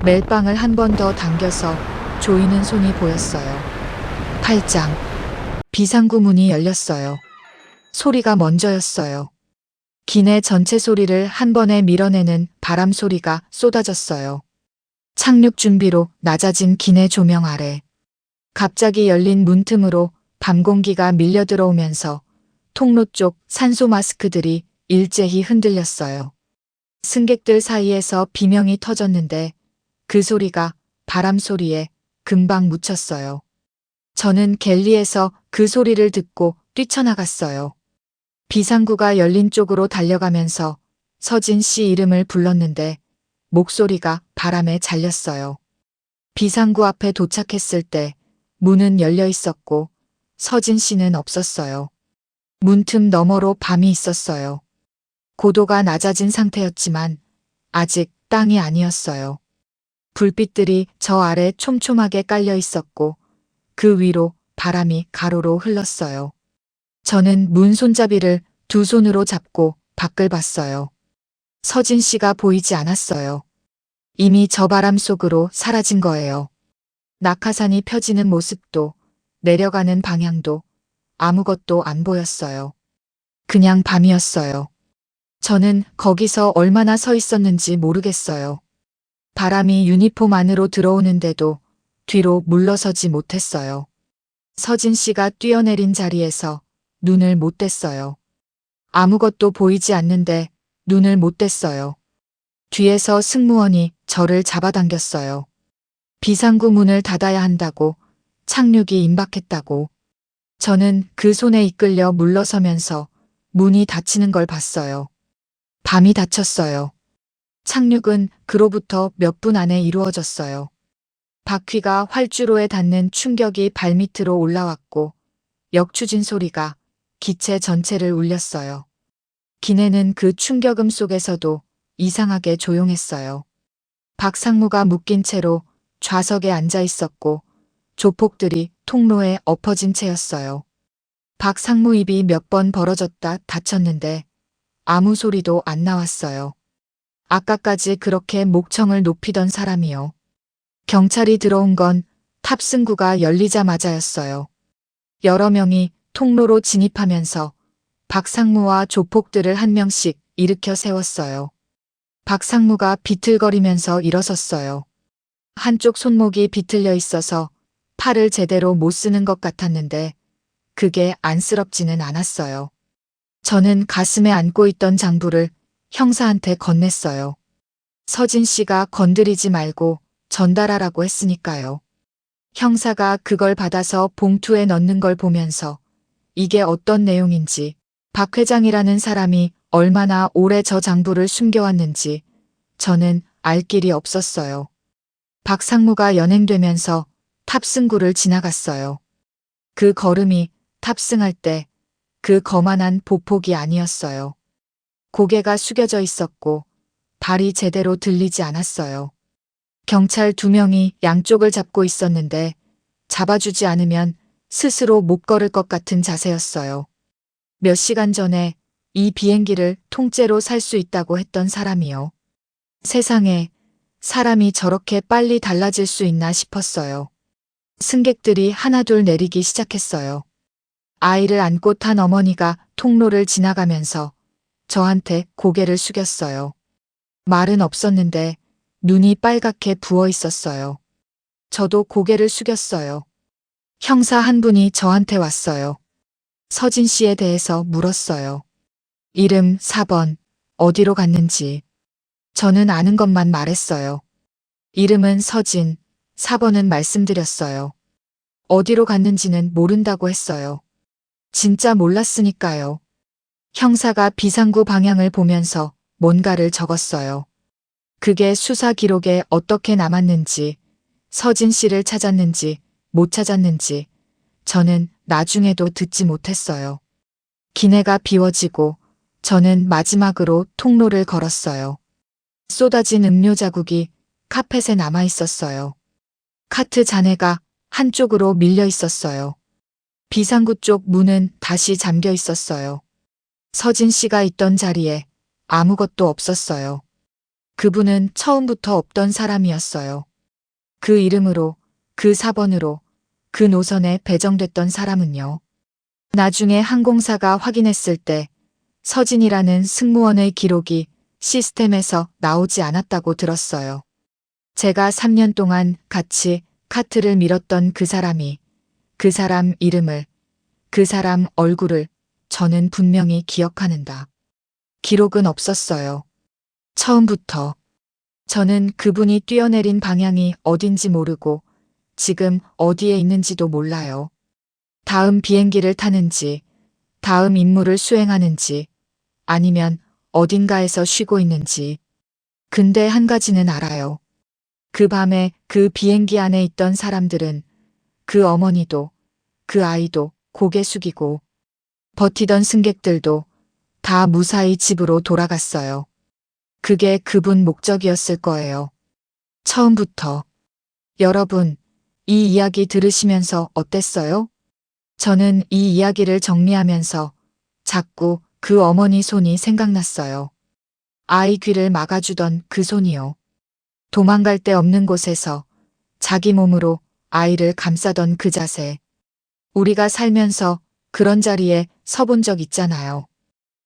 멜빵을 한 번 더 당겨서 조이는 손이 보였어요. 팔짱. 비상구 문이 열렸어요. 소리가 먼저였어요. 기내 전체 소리를 한 번에 밀어내는 바람 소리가 쏟아졌어요. 착륙 준비로 낮아진 기내 조명 아래. 갑자기 열린 문틈으로 밤 공기가 밀려 들어오면서 통로 쪽 산소 마스크들이 일제히 흔들렸어요. 승객들 사이에서 비명이 터졌는데 그 소리가 바람 소리에 금방 묻혔어요. 저는 갤리에서 그 소리를 듣고 뛰쳐나갔어요. 비상구가 열린 쪽으로 달려가면서 서진 씨 이름을 불렀는데 목소리가 바람에 잘렸어요. 비상구 앞에 도착했을 때 문은 열려 있었고 서진 씨는 없었어요. 문틈 너머로 밤이 있었어요. 고도가 낮아진 상태였지만 아직 땅이 아니었어요. 불빛들이 저 아래 촘촘하게 깔려 있었고 그 위로 바람이 가로로 흘렀어요. 저는 문 손잡이를 두 손으로 잡고 밖을 봤어요. 서진 씨가 보이지 않았어요. 이미 저 바람 속으로 사라진 거예요. 낙하산이 펴지는 모습도 내려가는 방향도 아무것도 안 보였어요. 그냥 밤이었어요. 저는 거기서 얼마나 서 있었는지 모르겠어요. 바람이 유니폼 안으로 들어오는데도 뒤로 물러서지 못했어요. 서진 씨가 뛰어내린 자리에서 눈을 못 뗐어요. 아무것도 보이지 않는데 눈을 못 뗐어요. 뒤에서 승무원이 저를 잡아당겼어요. 비상구 문을 닫아야 한다고, 착륙이 임박했다고. 저는 그 손에 이끌려 물러서면서 문이 닫히는 걸 봤어요. 밤이 닫혔어요. 착륙은 그로부터 몇 분 안에 이루어졌어요. 바퀴가 활주로에 닿는 충격이 발밑으로 올라왔고 역추진 소리가 기체 전체를 울렸어요. 기내는 그 충격음 속에서도 이상하게 조용했어요. 박상무가 묶인 채로 좌석에 앉아 있었고 조폭들이 통로에 엎어진 채였어요. 박상무 입이 몇 번 벌어졌다 닫혔는데 아무 소리도 안 나왔어요. 아까까지 그렇게 목청을 높이던 사람이요. 경찰이 들어온 건 탑승구가 열리자마자였어요. 여러 명이 통로로 진입하면서 박상무와 조폭들을 한 명씩 일으켜 세웠어요. 박상무가 비틀거리면서 일어섰어요. 한쪽 손목이 비틀려 있어서 팔을 제대로 못 쓰는 것 같았는데 그게 안쓰럽지는 않았어요. 저는 가슴에 안고 있던 장부를 형사한테 건넸어요. 서진 씨가 건드리지 말고 전달하라고 했으니까요. 형사가 그걸 받아서 봉투에 넣는 걸 보면서 이게 어떤 내용인지, 박 회장이라는 사람이 얼마나 오래 저 장부를 숨겨왔는지 저는 알 길이 없었어요. 박상무가 연행되면서 탑승구를 지나갔어요. 그 걸음이 탑승할 때 그 거만한 보폭이 아니었어요. 고개가 숙여져 있었고 발이 제대로 들리지 않았어요. 경찰 2명이 양쪽을 잡고 있었는데 잡아주지 않으면 스스로 못 걸을 것 같은 자세였어요. 몇 시간 전에 이 비행기를 통째로 살 수 있다고 했던 사람이요. 세상에 사람이 저렇게 빨리 달라질 수 있나 싶었어요. 승객들이 하나둘 내리기 시작했어요. 아이를 안고 탄 어머니가 통로를 지나가면서 저한테 고개를 숙였어요. 말은 없었는데 눈이 빨갛게 부어 있었어요. 저도 고개를 숙였어요. 형사 한 분이 저한테 왔어요. 서진 씨에 대해서 물었어요. 이름 4번, 어디로 갔는지. 저는 아는 것만 말했어요. 이름은 서진, 4번은 말씀드렸어요. 어디로 갔는지는 모른다고 했어요. 진짜 몰랐으니까요. 형사가 비상구 방향을 보면서 뭔가를 적었어요. 그게 수사 기록에 어떻게 남았는지, 서진 씨를 찾았는지 못 찾았는지 저는 나중에도 듣지 못했어요. 기내가 비워지고 저는 마지막으로 통로를 걸었어요. 쏟아진 음료 자국이 카펫에 남아 있었어요. 카트 잔해가 한쪽으로 밀려 있었어요. 비상구 쪽 문은 다시 잠겨 있었어요. 서진 씨가 있던 자리에 아무것도 없었어요. 그분은 처음부터 없던 사람이었어요. 그 이름으로, 그 사번으로, 그 노선에 배정됐던 사람은요. 나중에 항공사가 확인했을 때 서진이라는 승무원의 기록이 시스템에서 나오지 않았다고 들었어요. 제가 3년 동안 같이 카트를 밀었던 그 사람이, 그 사람 이름을, 그 사람 얼굴을 저는 분명히 기억하는다. 기록은 없었어요. 처음부터. 저는 그분이 뛰어내린 방향이 어딘지 모르고 지금 어디에 있는지도 몰라요. 다음 비행기를 타는지, 다음 임무를 수행하는지, 아니면 어딘가에서 쉬고 있는지. 근데 한 가지는 알아요. 그 밤에 그 비행기 안에 있던 사람들은 그 어머니도, 그 아이도 고개 숙이고 버티던 승객들도 다 무사히 집으로 돌아갔어요. 그게 그분 목적이었을 거예요. 처음부터. 여러분, 이 이야기 들으시면서 어땠어요? 저는 이 이야기를 정리하면서 자꾸 그 어머니 손이 생각났어요. 아이 귀를 막아주던 그 손이요. 도망갈 데 없는 곳에서 자기 몸으로 아이를 감싸던 그 자세. 우리가 살면서 그런 자리에 서본 적 있잖아요.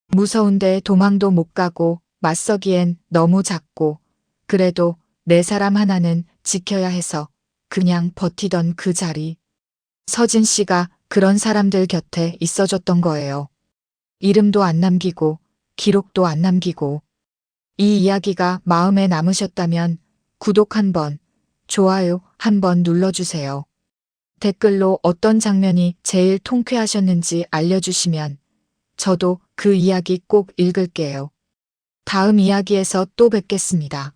무서운데 도망도 못 가고 맞서기엔 너무 작고 그래도 내 사람 하나는 지켜야 해서 그냥 버티던 그 자리. 서진 씨가 그런 사람들 곁에 있어줬던 거예요. 이름도 안 남기고 기록도 안 남기고. 이 이야기가 마음에 남으셨다면 구독 한번, 좋아요 한번 눌러주세요. 댓글로 어떤 장면이 제일 통쾌하셨는지 알려주시면 저도 그 이야기 꼭 읽을게요. 다음 이야기에서 또 뵙겠습니다.